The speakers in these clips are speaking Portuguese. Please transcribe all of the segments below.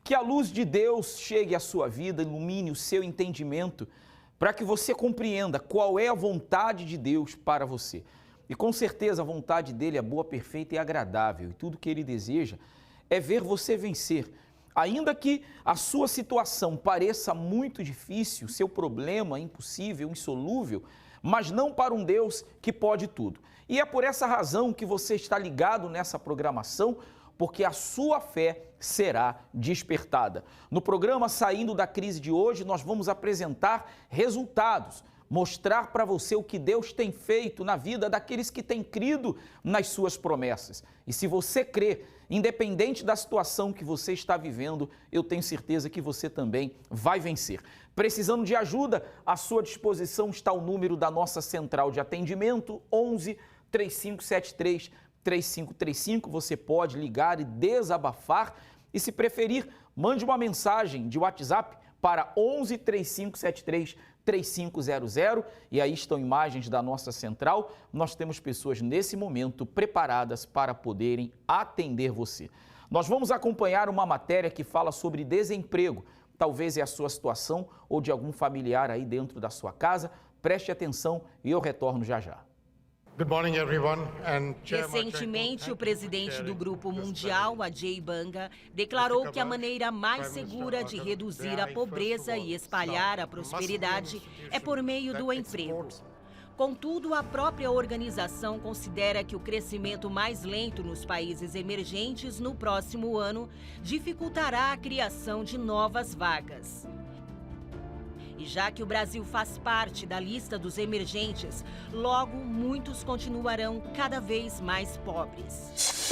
Que a luz de Deus chegue à sua vida, ilumine o seu entendimento, para que você compreenda qual é a vontade de Deus para você. E com certeza a vontade dele é boa, perfeita e agradável. E tudo que ele deseja é ver você vencer. Ainda que a sua situação pareça muito difícil, seu problema impossível, insolúvel, mas não para um Deus que pode tudo. E é por essa razão que você está ligado nessa programação, porque a sua fé será despertada. No programa Saindo da Crise de hoje, nós vamos apresentar resultados, mostrar para você o que Deus tem feito na vida daqueles que têm crido nas suas promessas. E se você crê, independente da situação que você está vivendo, eu tenho certeza que você também vai vencer. Precisando de ajuda, à sua disposição está o número da nossa central de atendimento, 11 3573 3535, você pode ligar e desabafar e, se preferir, mande uma mensagem de WhatsApp para 11 3573 3500 e aí estão imagens da nossa central. Nós temos pessoas nesse momento preparadas para poderem atender você. Nós vamos acompanhar uma matéria que fala sobre desemprego. Talvez é a sua situação ou de algum familiar aí dentro da sua casa. Preste atenção e eu retorno já já. Recentemente, o presidente do Grupo Mundial, Ajay Banga, declarou que a maneira mais segura de reduzir a pobreza e espalhar a prosperidade é por meio do emprego. Contudo, a própria organização considera que o crescimento mais lento nos países emergentes no próximo ano dificultará a criação de novas vagas. E já que o Brasil faz parte da lista dos emergentes, logo muitos continuarão cada vez mais pobres.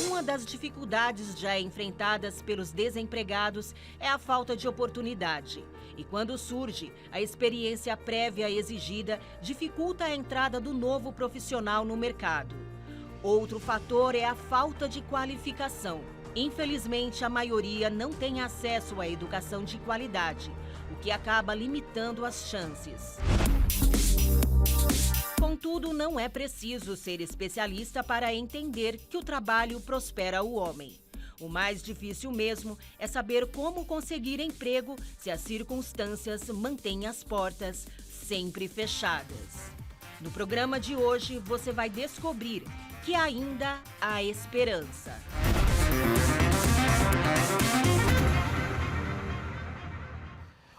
Uma das dificuldades já enfrentadas pelos desempregados é a falta de oportunidade. E quando surge, a experiência prévia exigida dificulta a entrada do novo profissional no mercado. Outro fator é a falta de qualificação. Infelizmente, a maioria não tem acesso à educação de qualidade, o que acaba limitando as chances. Contudo, não é preciso ser especialista para entender que o trabalho prospera o homem. O mais difícil mesmo é saber como conseguir emprego se as circunstâncias mantêm as portas sempre fechadas. No programa de hoje, você vai descobrir que ainda há esperança.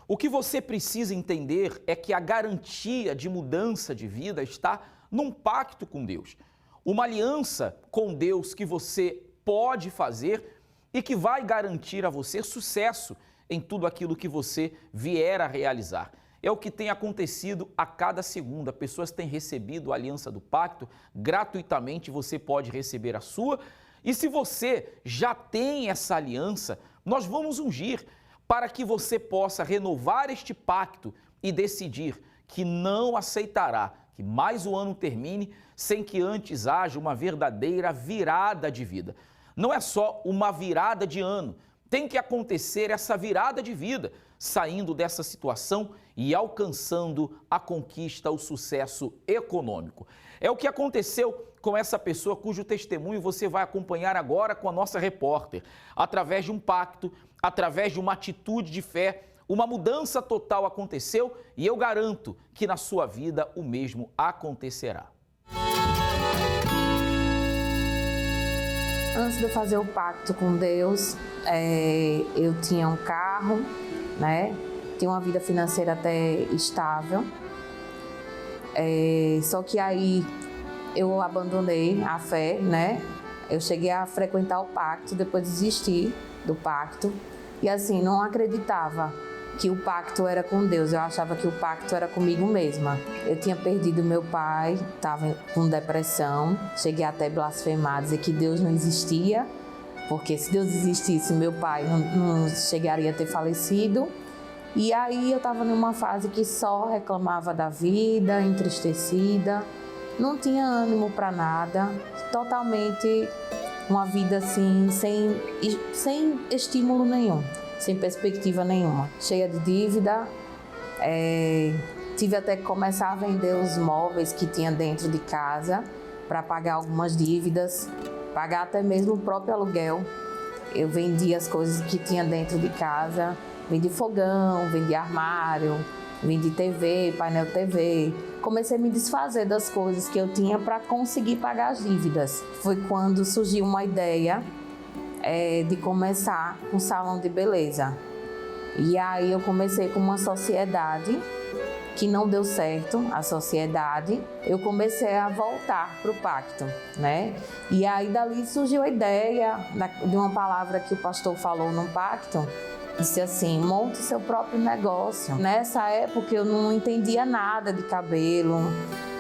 O que você precisa entender é que a garantia de mudança de vida está num pacto com Deus. Uma aliança com Deus que você pode fazer e que vai garantir a você sucesso em tudo aquilo que você vier a realizar. É o que tem acontecido a cada segunda. Pessoas têm recebido a aliança do pacto, gratuitamente você pode receber a sua. E se você já tem essa aliança, nós vamos ungir para que você possa renovar este pacto e decidir que não aceitará que mais o ano termine sem que antes haja uma verdadeira virada de vida. Não é só uma virada de ano, tem que acontecer essa virada de vida, saindo dessa situação e alcançando a conquista, o sucesso econômico. É o que aconteceu com essa pessoa cujo testemunho você vai acompanhar agora com a nossa repórter. Através de um pacto, através de uma atitude de fé, uma mudança total aconteceu e eu garanto que na sua vida o mesmo acontecerá. Antes de eu fazer o pacto com Deus, eu tinha um carro, né? Tinha uma vida financeira até estável. Só que aí eu abandonei a fé, né? Eu cheguei a frequentar o pacto, depois desisti do pacto. E assim, não acreditava que o pacto era com Deus, eu achava que o pacto era comigo mesma. Eu tinha perdido meu pai, estava com depressão, cheguei até a blasfemar, dizer que Deus não existia, porque se Deus existisse, meu pai não chegaria a ter falecido. E aí eu estava numa fase que só reclamava da vida, entristecida, não tinha ânimo para nada, totalmente uma vida assim, sem estímulo nenhum, sem perspectiva nenhuma, cheia de dívida, Tive até que começar a vender os móveis que tinha dentro de casa para pagar algumas dívidas, pagar até mesmo o próprio aluguel. Eu vendi as coisas que tinha dentro de casa, vendi fogão, vendi armário, vendi TV, painel TV. Comecei a me desfazer das coisas que eu tinha para conseguir pagar as dívidas. Foi quando surgiu uma ideia de começar um salão de beleza. E aí eu comecei com uma sociedade que não deu certo, a sociedade. Eu comecei a voltar para o pacto, né? E aí dali surgiu a ideia de uma palavra que o pastor falou no pacto. Disse assim, monte seu próprio negócio. Nessa época eu não entendia nada de cabelo,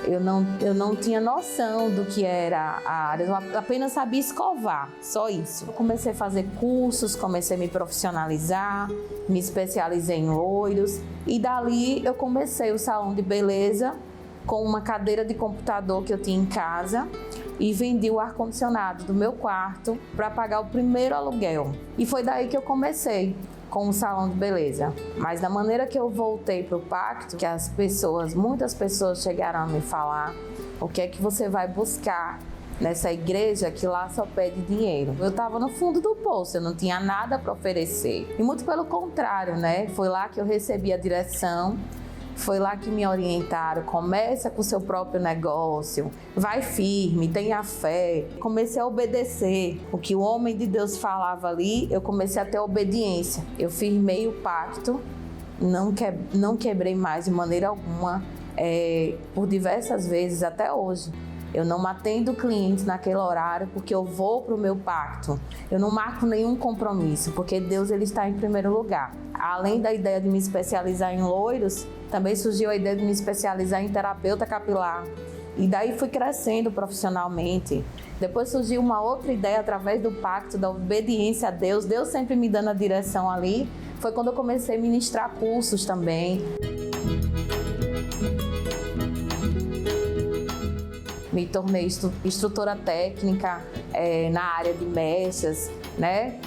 eu não tinha noção do que era a área, eu apenas sabia escovar, só isso. Eu comecei a fazer cursos, comecei a me profissionalizar, me especializei em loiros e dali eu comecei o salão de beleza com uma cadeira de computador que eu tinha em casa e vendi o ar-condicionado do meu quarto para pagar o primeiro aluguel. E foi daí que eu comecei com o salão de beleza. Mas da maneira que eu voltei para o pacto, que muitas pessoas chegaram a me falar, o que é que você vai buscar nessa igreja que lá só pede dinheiro? Eu estava no fundo do poço, eu não tinha nada para oferecer. E muito pelo contrário, né? Foi lá que eu recebi a direção, foi lá que me orientaram, começa com o seu próprio negócio, vai firme, tenha fé. Comecei a obedecer o que o homem de Deus falava ali, eu comecei a ter obediência. Eu firmei o pacto, não quebrei mais de maneira alguma, por diversas vezes até hoje. Eu não atendo clientes naquele horário porque eu vou para o meu pacto. Eu não marco nenhum compromisso, porque Deus ele está em primeiro lugar. Além da ideia de me especializar em loiros, também surgiu a ideia de me especializar em terapeuta capilar. E daí fui crescendo profissionalmente. Depois surgiu uma outra ideia através do pacto, da obediência a Deus. Deus sempre me dando a direção ali. Foi quando eu comecei a ministrar cursos também. Me tornei instrutora técnica na área de mechas, né?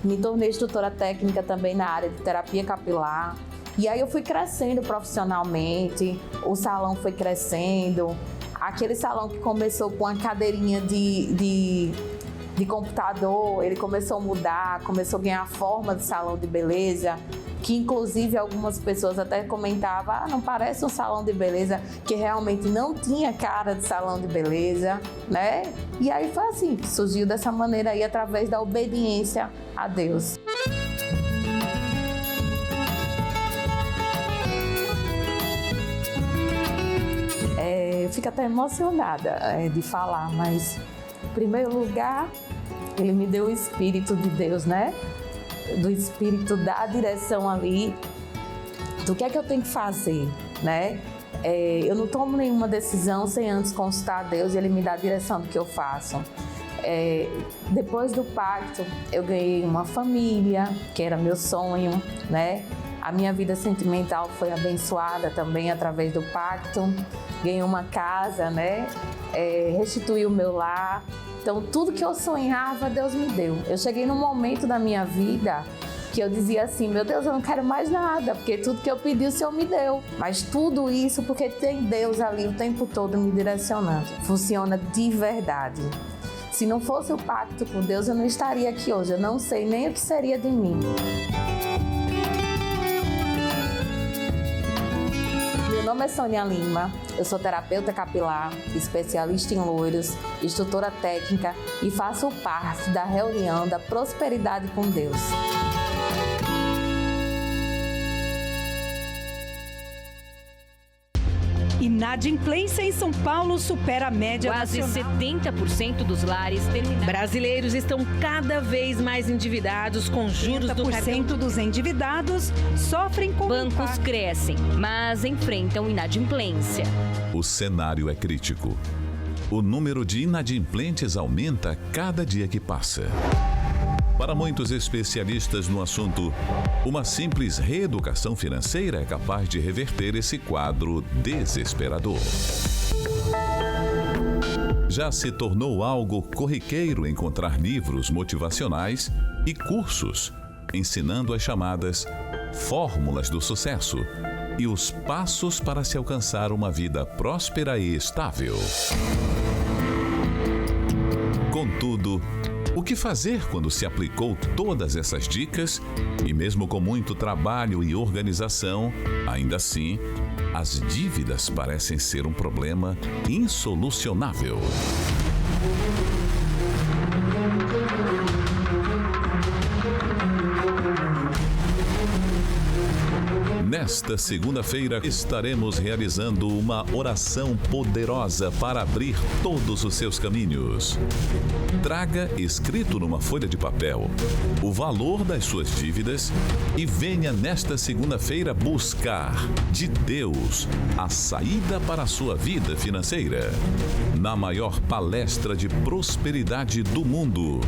Me tornei instrutora técnica também na área de terapia capilar. E aí eu fui crescendo profissionalmente, o salão foi crescendo. Aquele salão que começou com a cadeirinha de computador, ele começou a mudar, começou a ganhar forma de salão de beleza, que inclusive algumas pessoas até comentavam, não parece um salão de beleza, que realmente não tinha cara de salão de beleza, né? E aí foi assim, que surgiu dessa maneira aí, através da obediência a Deus. Eu fico até emocionada de falar, mas em primeiro lugar, ele me deu o Espírito de Deus, né? Do Espírito da direção ali, do que é que eu tenho que fazer, né? Eu não tomo nenhuma decisão sem antes consultar a Deus e Ele me dá a direção do que eu faço. Depois do pacto, eu ganhei uma família, que era meu sonho, né? A minha vida sentimental foi abençoada também através do pacto. Ganhei uma casa, né? Restituí o meu lar. Então, tudo que eu sonhava, Deus me deu. Eu cheguei num momento da minha vida que eu dizia assim, meu Deus, eu não quero mais nada, porque tudo que eu pedi, o Senhor me deu. Mas tudo isso porque tem Deus ali o tempo todo me direcionando. Funciona de verdade. Se não fosse o pacto com Deus, eu não estaria aqui hoje. Eu não sei nem o que seria de mim. Meu nome é Sônia Lima, eu sou terapeuta capilar, especialista em loiros, instrutora técnica e faço parte da reunião da Prosperidade com Deus. Inadimplência em São Paulo supera a média nacional. Quase 70% dos lares terminaram. Brasileiros estão cada vez mais endividados com juros do cartão. 70% dos endividados sofrem com Bancos crescem, mas enfrentam inadimplência. O cenário é crítico. O número de inadimplentes aumenta cada dia que passa. Para muitos especialistas no assunto, uma simples reeducação financeira é capaz de reverter esse quadro desesperador. Já se tornou algo corriqueiro encontrar livros motivacionais e cursos ensinando as chamadas fórmulas do sucesso e os passos para se alcançar uma vida próspera e estável. Contudo, o que fazer quando se aplicou todas essas dicas e mesmo com muito trabalho e organização, ainda assim, as dívidas parecem ser um problema insolucionável? Nesta segunda-feira, estaremos realizando uma oração poderosa para abrir todos os seus caminhos. Traga, escrito numa folha de papel, o valor das suas dívidas e venha nesta segunda-feira buscar de Deus a saída para a sua vida financeira, na maior palestra de prosperidade do mundo.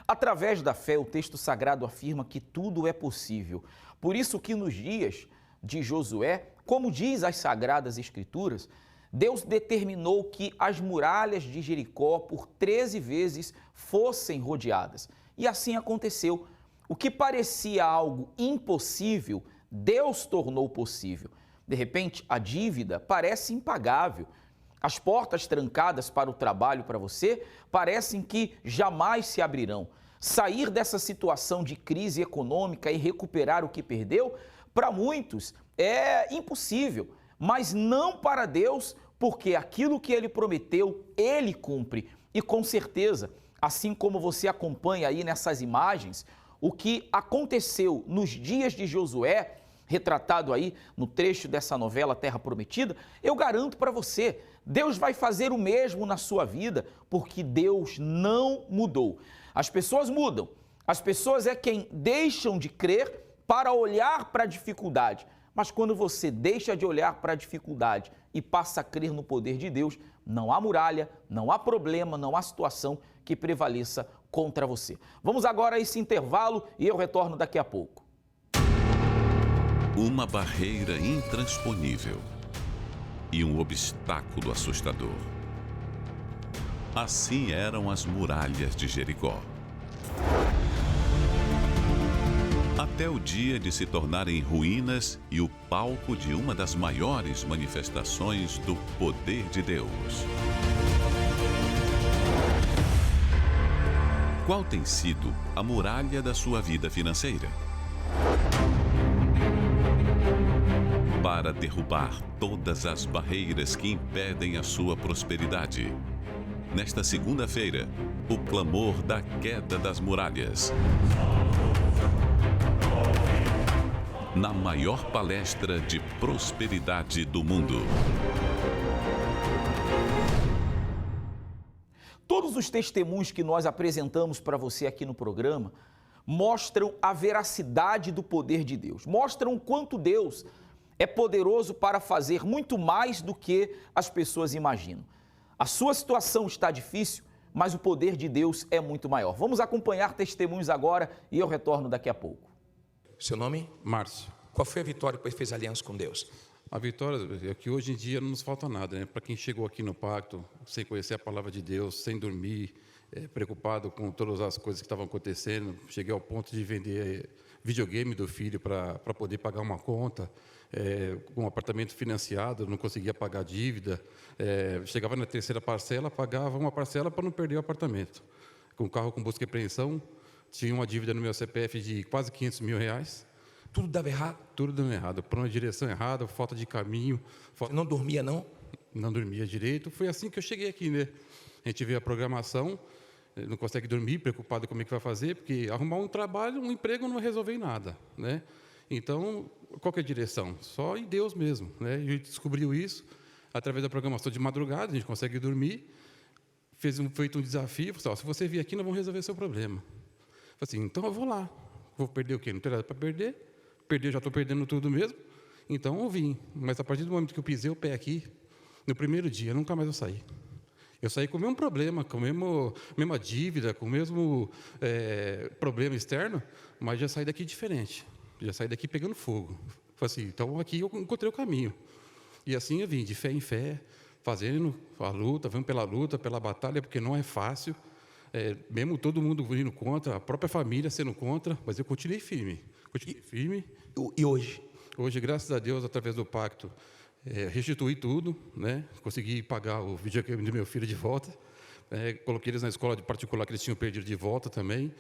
Através da fé, o texto sagrado afirma que tudo é possível. Por isso que nos dias de Josué, como diz as Sagradas Escrituras, Deus determinou que as muralhas de Jericó por 13 vezes fossem rodeadas. E assim aconteceu. O que parecia algo impossível, Deus tornou possível. De repente, a dívida parece impagável. As portas trancadas para o trabalho para você parecem que jamais se abrirão. Sair dessa situação de crise econômica e recuperar o que perdeu, para muitos é impossível, mas não para Deus, porque aquilo que Ele prometeu, Ele cumpre. E com certeza, assim como você acompanha aí nessas imagens, o que aconteceu nos dias de Josué, retratado aí no trecho dessa novela Terra Prometida, eu garanto para você, Deus vai fazer o mesmo na sua vida, porque Deus não mudou. As pessoas mudam, as pessoas é quem deixam de crer para olhar para a dificuldade. Mas quando você deixa de olhar para a dificuldade e passa a crer no poder de Deus, não há muralha, não há problema, não há situação que prevaleça contra você. Vamos agora a esse intervalo e eu retorno daqui a pouco. Uma barreira intransponível e um obstáculo assustador. Assim eram as muralhas de Jericó. Até o dia de se tornarem ruínas e o palco de uma das maiores manifestações do poder de Deus. Qual tem sido a muralha da sua vida financeira? Para derrubar todas as barreiras que impedem a sua prosperidade. Nesta segunda-feira, o clamor da queda das muralhas. Na maior palestra de prosperidade do mundo. Todos os testemunhos que nós apresentamos para você aqui no programa mostram a veracidade do poder de Deus, mostram o quanto Deus é poderoso para fazer muito mais do que as pessoas imaginam. A sua situação está difícil, mas o poder de Deus é muito maior. Vamos acompanhar testemunhos agora e eu retorno daqui a pouco. Seu nome? Márcio. Qual foi a vitória depois que fez aliança com Deus? A vitória é que hoje em dia não nos falta nada, né? Para quem chegou aqui no pacto, sem conhecer a palavra de Deus, sem dormir, preocupado com todas as coisas que estavam acontecendo, cheguei ao ponto de vender videogame do filho para poder pagar uma conta, com um apartamento financiado, não conseguia pagar a dívida, chegava na terceira parcela, pagava uma parcela para não perder o apartamento. Com o carro com busca e apreensão, tinha uma dívida no meu CPF de quase R$500 mil. Tudo dava errado? Tudo dando errado, para uma direção errada, falta de caminho. Você não dormia, não? Não dormia direito. Foi assim que eu cheguei aqui, né? A gente vê a programação, não consegue dormir, preocupado como é que vai fazer, porque arrumar um trabalho, um emprego não vai resolver em nada, né? Então, qual que é a direção? Só em Deus mesmo, né? A gente descobriu isso através da programação de madrugada, a gente consegue dormir. Feito um desafio, falei, se você vir aqui, nós vamos resolver seu problema. Falei assim, então eu vou lá. Vou perder o quê? Não tem nada para perder. Perder, já estou perdendo tudo mesmo. Então eu vim. Mas a partir do momento que eu pisei o pé aqui, no primeiro dia, nunca mais eu saí. Eu saí com o mesmo problema, com a mesma dívida, com o mesmo problema externo, mas já saí daqui diferente. Já saí daqui pegando fogo. Falei assim, então aqui eu encontrei o caminho. E assim eu vim, de fé em fé, fazendo a luta, vamos pela luta, pela batalha, porque não é fácil. Mesmo todo mundo vindo contra, a própria família sendo contra, mas eu continuei firme. E hoje? Hoje, graças a Deus, através do pacto, restituí tudo, né? Consegui pagar o videogame do meu filho de volta. Coloquei eles na escola de particular que eles tinham perdido de volta também.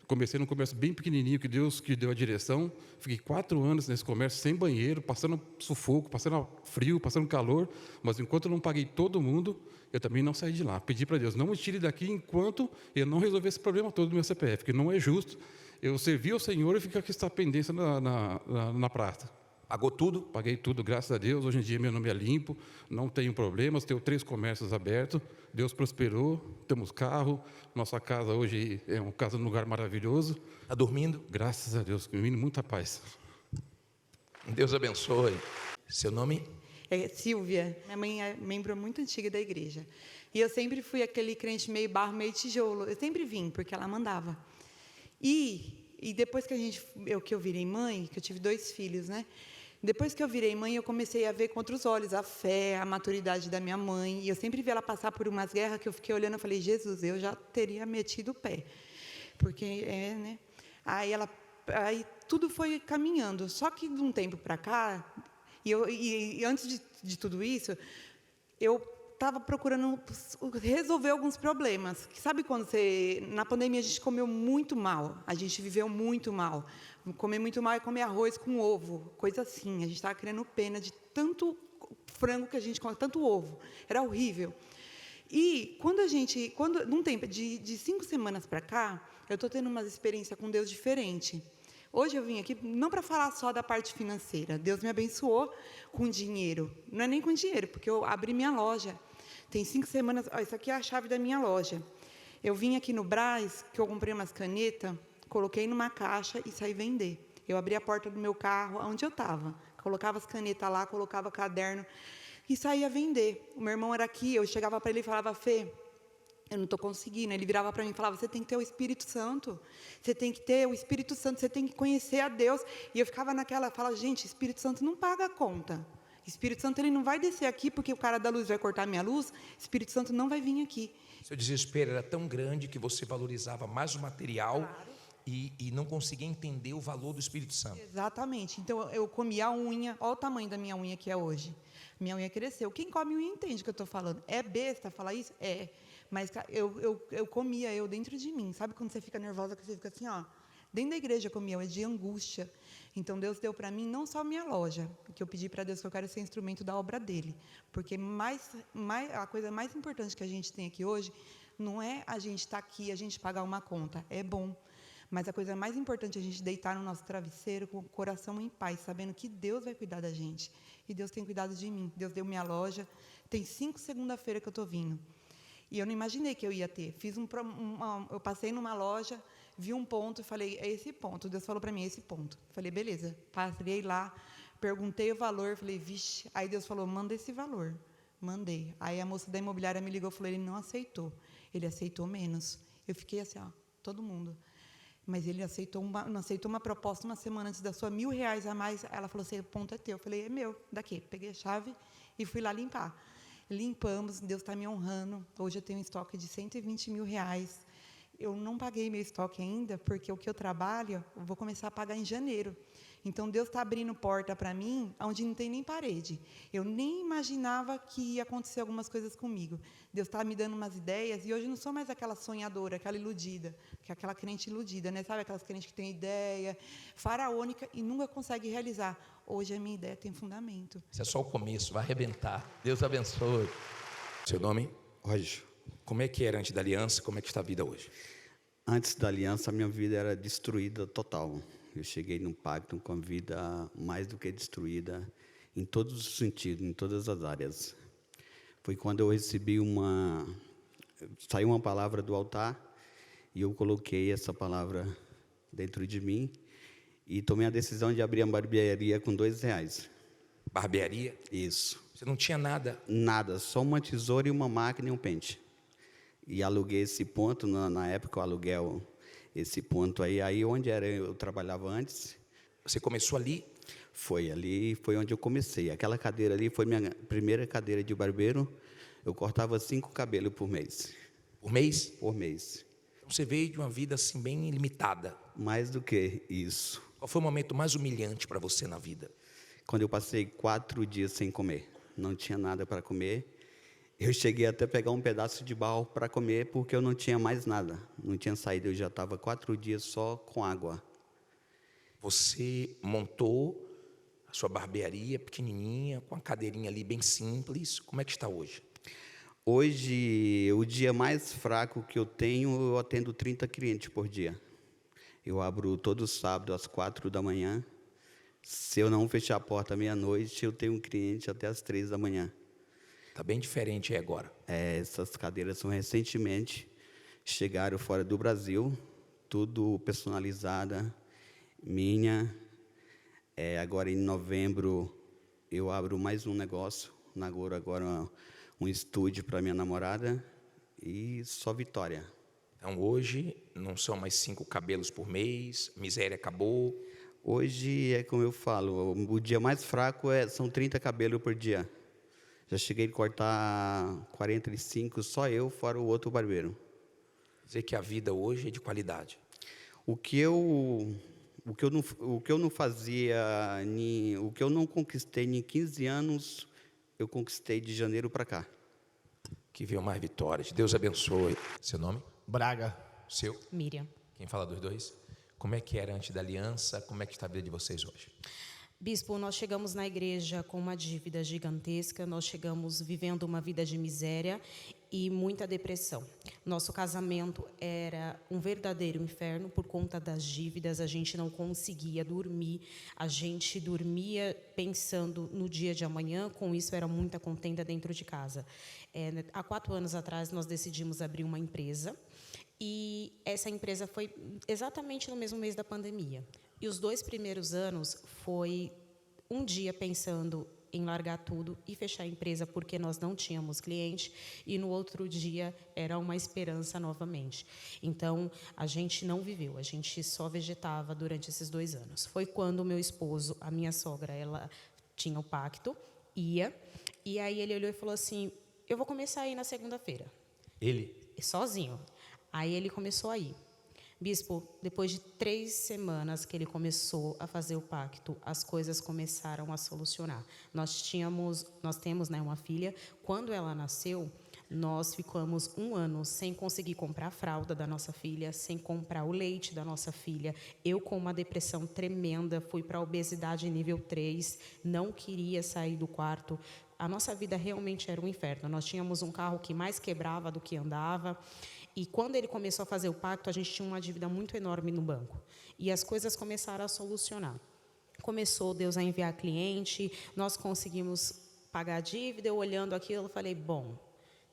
Comecei num comércio bem pequenininho, que Deus que deu a direção. Fiquei 4 anos nesse comércio, sem banheiro, passando sufoco, passando frio, passando calor. Mas enquanto eu não paguei todo mundo, eu também não saí de lá. Pedi para Deus, não me tire daqui enquanto eu não resolver esse problema todo do meu CPF, que não é justo eu servir ao Senhor e ficar com essa pendência na prata. Pagou tudo? Paguei tudo, graças a Deus. Hoje em dia meu nome é limpo, não tenho problemas, tenho 3 comércios abertos. Deus prosperou, temos carro, nossa casa hoje é uma casa num lugar maravilhoso. Está dormindo? Graças a Deus, dormindo muita paz. Deus abençoe. Seu nome? É Silvia. Minha mãe é membro muito antiga da igreja. E eu sempre fui aquele crente meio barro, meio tijolo. Eu sempre vim, porque ela mandava. E depois que eu virei mãe, que eu tive 2 filhos, né? Depois que eu virei mãe, eu comecei a ver com outros olhos a fé, a maturidade da minha mãe. E eu sempre vi ela passar por umas guerras que eu fiquei olhando e falei, Jesus, eu já teria metido o pé. Porque, né? Aí tudo foi caminhando. Só que, de um tempo para cá, e antes de tudo isso, eu estava procurando resolver alguns problemas. Sabe quando na pandemia a gente comeu muito mal, a gente viveu muito mal. Comer muito mal é comer arroz com ovo, coisa assim. A gente estava criando pena de tanto frango que a gente come, tanto ovo. Era horrível. E num tempo de 5 semanas para cá, eu estou tendo uma experiência com Deus diferente. Hoje eu vim aqui não para falar só da parte financeira. Deus me abençoou com dinheiro. Não é nem com dinheiro, porque eu abri minha loja. Tem 5 semanas... Isso aqui é a chave da minha loja. Eu vim aqui no Brás, que eu comprei umas canetas, coloquei numa caixa e saí vender. Eu abri a porta do meu carro, onde eu estava. Colocava as canetas lá, colocava caderno e saía vender. O meu irmão era aqui, eu chegava para ele e falava, Fê, eu não estou conseguindo. Ele virava para mim e falava, você tem que ter o Espírito Santo. Você tem que ter o Espírito Santo, você tem que conhecer a Deus. E eu ficava falava, gente, Espírito Santo não paga a conta. Espírito Santo ele não vai descer aqui porque o cara da luz vai cortar minha luz. Espírito Santo não vai vir aqui. Seu desespero era tão grande que você valorizava mais o material, claro, e não conseguia entender o valor do Espírito Santo. Exatamente. Então eu comia a unha. Olha o tamanho da minha unha que é hoje. Minha unha cresceu. Quem come unha entende o que eu estou falando. É besta falar isso? É. Mas eu comia dentro de mim. Sabe quando você fica nervosa, que você fica assim, ó? Dentro da igreja eu comia, de angústia. Então, Deus deu para mim não só a minha loja, que eu pedi para Deus que eu quero ser instrumento da obra dele. Porque a coisa mais importante que a gente tem aqui hoje não é a gente estar aqui, a gente pagar uma conta. É bom. Mas a coisa mais importante é a gente deitar no nosso travesseiro com o coração em paz, sabendo que Deus vai cuidar da gente. E Deus tem cuidado de mim. Deus deu minha loja. Tem 5 segunda-feira que eu estou vindo. E eu não imaginei que eu ia ter. Eu passei numa loja, vi um ponto e falei, é esse ponto. Deus falou para mim, é esse ponto. Falei, beleza. Passei lá, perguntei o valor, falei, vixe. Aí Deus falou, manda esse valor. Mandei. Aí a moça da imobiliária me ligou e falou, ele não aceitou. Ele aceitou menos. Eu fiquei assim, ó, todo mundo. Mas ele não aceitou uma proposta uma semana antes da sua, R$1.000 a mais. Ela falou assim, o ponto é teu. Eu falei, é meu, daqui. Peguei a chave e fui lá limpar. Limpamos, Deus está me honrando. Hoje eu tenho um estoque de R$120 mil. Eu não paguei meu estoque ainda, porque o que eu trabalho, eu vou começar a pagar em janeiro. Então, Deus está abrindo porta para mim, onde não tem nem parede. Eu nem imaginava que ia acontecer algumas coisas comigo. Deus está me dando umas ideias, e hoje eu não sou mais aquela sonhadora, aquela iludida, que é aquela crente iludida, né? Sabe aquelas crentes que têm ideia faraônica e nunca consegue realizar. Hoje a minha ideia tem fundamento. Isso é só o começo, vai arrebentar. Deus abençoe. Seu nome? Roger. Como é que era antes da aliança? Como é que está a vida hoje? Antes da aliança, a minha vida era destruída total. Eu cheguei num pacto com a vida mais do que destruída, em todos os sentidos, em todas as áreas. Foi quando eu recebi saiu uma palavra do altar, e eu coloquei essa palavra dentro de mim, e tomei a decisão de abrir a barbearia com R$2. Barbearia? Isso. Você não tinha nada? Nada, só uma tesoura e uma máquina e um pente. E aluguei esse ponto, na época o aluguel, esse ponto aí onde eu trabalhava antes, Você começou ali? Foi onde eu comecei. Aquela cadeira ali foi minha primeira cadeira de barbeiro. Eu cortava 5 cabelos por mês. Por mês? Por mês. Então você veio de uma vida assim bem limitada. Mais do que isso. Qual foi o momento mais humilhante para você na vida? Quando eu passei 4 dias sem comer. Não tinha nada para comer. Eu cheguei até a pegar um pedaço de barro para comer porque eu não tinha mais nada. Não tinha saído, eu já estava 4 dias só com água. Você montou a sua barbearia pequenininha, com a cadeirinha ali bem simples. Como é que está hoje? Hoje, o dia mais fraco que eu tenho, eu atendo 30 clientes por dia. Eu abro todo sábado às 4 da manhã. Se eu não fechar a porta à meia-noite, eu tenho um cliente até às 3 da manhã. Está bem diferente aí agora. Essas cadeiras são recentemente, chegaram fora do Brasil, tudo personalizada, minha. Agora em novembro eu abro mais um negócio, inauguro agora um estúdio para minha namorada e só vitória. Então hoje não são mais 5 cabelos por mês, miséria acabou. Hoje é como eu falo, o dia mais fraco são 30 cabelos por dia. Já cheguei a cortar 45, só eu, fora o outro barbeiro. Dizer que a vida hoje é de qualidade. O que eu não fazia, o que eu não conquistei em 15 anos, eu conquistei de janeiro para cá. Que veio mais vitórias. Deus abençoe. Seu nome? Braga. Seu? Miriam. Quem fala dos dois? Como é que era antes da aliança? Como é que está a vida de vocês hoje? Bispo, nós chegamos na igreja com uma dívida gigantesca, nós chegamos vivendo uma vida de miséria e muita depressão. Nosso casamento era um verdadeiro inferno por conta das dívidas, a gente não conseguia dormir, a gente dormia pensando no dia de amanhã, com isso era muita contenda dentro de casa. Há 4 anos atrás nós decidimos abrir uma empresa e essa empresa foi exatamente no mesmo mês da pandemia. E os 2 primeiros anos foi um dia pensando em largar tudo e fechar a empresa porque nós não tínhamos cliente, e no outro dia era uma esperança novamente. Então, a gente não viveu, a gente só vegetava durante esses 2 anos. Foi quando o meu esposo, a minha sogra, ela tinha o pacto, ia, e aí ele olhou e falou assim, eu vou começar a ir na segunda-feira. Ele? Sozinho. Aí ele começou a ir. Bispo, depois de 3 semanas que ele começou a fazer o pacto, as coisas começaram a solucionar. Nós temos, né, uma filha. Quando ela nasceu, nós ficamos 1 ano sem conseguir comprar a fralda da nossa filha, sem comprar o leite da nossa filha. Eu, com uma depressão tremenda, fui para a obesidade nível 3, não queria sair do quarto. A nossa vida realmente era um inferno. Nós tínhamos um carro que mais quebrava do que andava. E quando ele começou a fazer o pacto, a gente tinha uma dívida muito enorme no banco. E as coisas começaram a solucionar. Começou Deus a enviar cliente, nós conseguimos pagar a dívida. Eu olhando aquilo, eu falei, bom,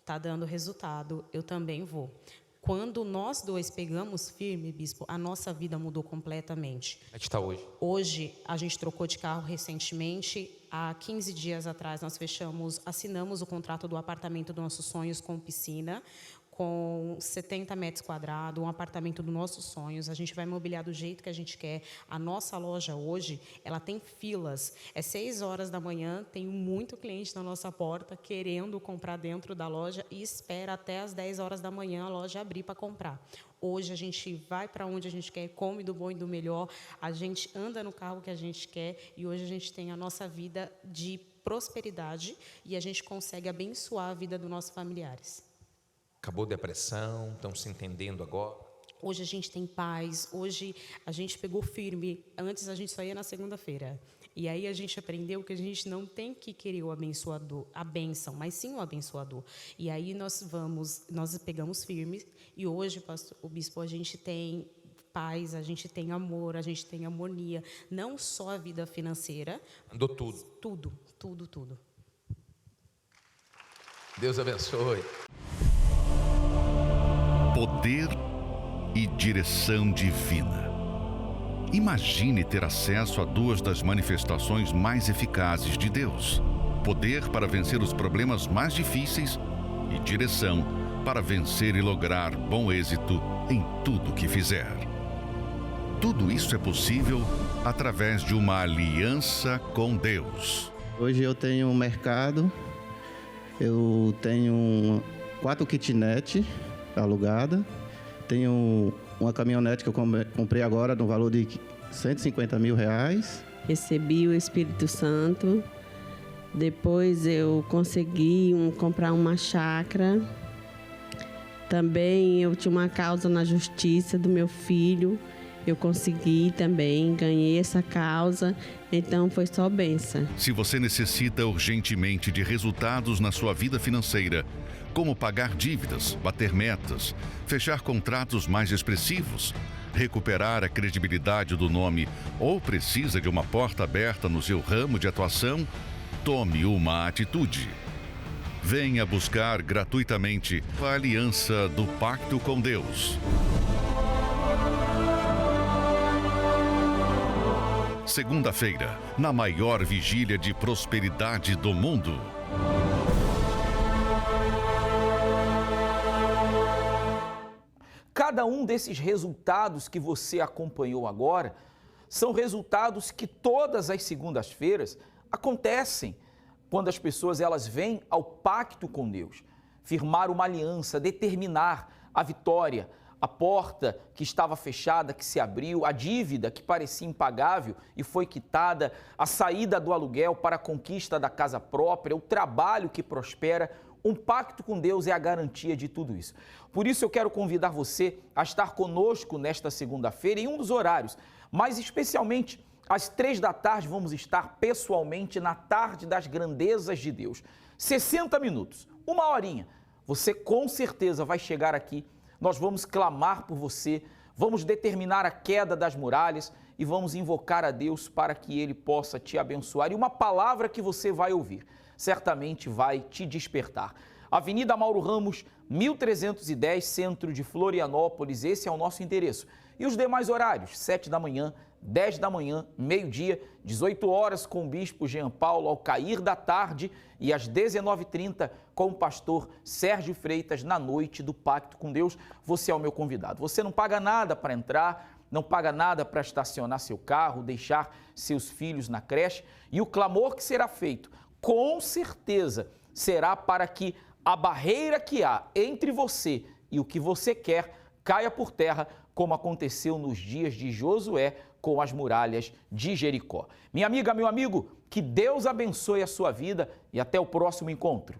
está dando resultado, eu também vou. Quando nós 2 pegamos firme, Bispo, a nossa vida mudou completamente. Como é que está hoje? Hoje, a gente trocou de carro recentemente. Há 15 dias atrás, nós assinamos o contrato do apartamento dos nossos sonhos com piscina, com 70 metros quadrados, um apartamento dos nossos sonhos. A gente vai mobiliar do jeito que a gente quer. A nossa loja hoje, ela tem filas. 6 horas da manhã, tem muito cliente na nossa porta querendo comprar dentro da loja e espera até as 10 horas da manhã a loja abrir para comprar. Hoje a gente vai para onde a gente quer, come do bom e do melhor, a gente anda no carro que a gente quer e hoje a gente tem a nossa vida de prosperidade e a gente consegue abençoar a vida dos nossos familiares. Acabou a depressão, estão se entendendo agora? Hoje a gente tem paz, hoje a gente pegou firme. Antes a gente só ia na segunda-feira. E aí a gente aprendeu que a gente não tem que querer o abençoador, a bênção, mas sim o abençoador. E aí nós pegamos firme e hoje, o Bispo, a gente tem paz, a gente tem amor, a gente tem harmonia. Não só a vida financeira. Andou tudo. Tudo. Deus abençoe. Poder e direção divina. Imagine ter acesso a 2 das manifestações mais eficazes de Deus: poder para vencer os problemas mais difíceis e direção para vencer e lograr bom êxito em tudo que fizer. tudo isso é possível através de uma aliança com Deus. Hoje eu tenho um mercado, eu tenho 4 kitnets alugadas, tenho uma caminhonete que eu comprei agora no valor de R$150 mil. Recebi o Espírito Santo, depois eu consegui comprar uma chácara. Também eu tinha uma causa na justiça do meu filho, eu consegui também, ganhei essa causa, então foi só bênção. Se você necessita urgentemente de resultados na sua vida financeira, como pagar dívidas, bater metas, fechar contratos mais expressivos, recuperar a credibilidade do nome ou precisa de uma porta aberta no seu ramo de atuação, tome uma atitude. Venha buscar gratuitamente a aliança do Pacto com Deus. Segunda-feira, na maior vigília de prosperidade do mundo. Cada um desses resultados que você acompanhou agora são resultados que todas as segundas-feiras acontecem quando as pessoas elas vêm ao pacto com Deus, firmar uma aliança, determinar a vitória, a porta que estava fechada, que se abriu, a dívida que parecia impagável e foi quitada, a saída do aluguel para a conquista da casa própria, o trabalho que prospera. Um pacto com Deus é a garantia de tudo isso. Por isso eu quero convidar você a estar conosco nesta segunda-feira em um dos horários, mas especialmente às 3 da tarde vamos estar pessoalmente na Tarde das Grandezas de Deus. 60 minutos, 1 horinha. Você com certeza vai chegar aqui, nós vamos clamar por você, vamos determinar a queda das muralhas e vamos invocar a Deus para que Ele possa te abençoar. E uma palavra que você vai ouvir certamente vai te despertar. Avenida Mauro Ramos, 1310, centro de Florianópolis, esse é o nosso endereço. E os demais horários, 7 da manhã, 10 da manhã, meio-dia, 18 horas com o Bispo Jean Paulo ao cair da tarde e às 19h30 com o pastor Sérgio Freitas na noite do Pacto com Deus. Você é o meu convidado. Você não paga nada para entrar, não paga nada para estacionar seu carro, deixar seus filhos na creche e o clamor que será feito, com certeza, será para que a barreira que há entre você e o que você quer caia por terra, como aconteceu nos dias de Josué com as muralhas de Jericó. Minha amiga, meu amigo, que Deus abençoe a sua vida e até o próximo encontro.